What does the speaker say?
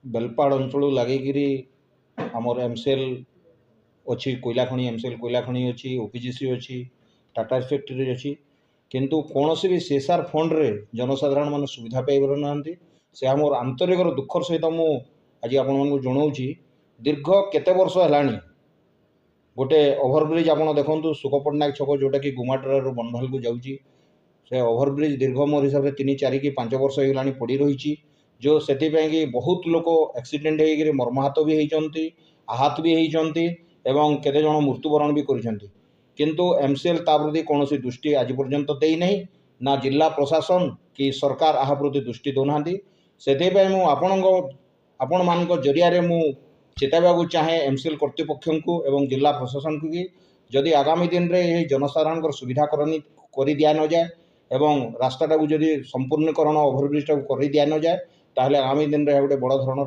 बेलपाड़ अंचल लगिकी आमर एमसीएल अच्छी कोयला खनि एमसीएल कोयला खनि अच्छी ओपीजीसी अच्छी टाटा फैक्ट्री अच्छी किंतु कौन भी सीएसआर फंड रे जनसाधारण मान सुविधा पाइबार ना से आमर आंतरिक दुखर सहित मुझे आज आपको जनाऊँ दीर्घ केते वर्ष है गोटे ओभरब्रिज आप देखो सुख पट्टनायक छक जोटा कि गुमाटर बनभाल को जाऊँगी से ओभरब्रिज दीर्घ मोर हिसाब से 3 4 कि 5 वर्ष होगा पड़ी रही जो से बहुत लोक एक्सीडेंट होकर मर्माहत भी होती आहत भी होती एवं केते जन मृत्युवरण भी करिसेंती किंतु एमसीएल ता प्रति कौन दृष्टि आज पर्यंत देना ना जिला प्रशासन कि सरकार आ प्रति दृष्टि दौना से आपण मान जरिया मु चेताइबा चाहे एमसीएल कर्तृपक्ष को एवं जिला प्रशासन को कि जदि आगामी दिन में जनसाधारण सुविधा कर दिया न जाए एवं रास्ताटा को जदि संपूर्णकरण ओभरब्रिज कर दिया न जाए ताहले आगामी दिन में गोटे बड़ धरण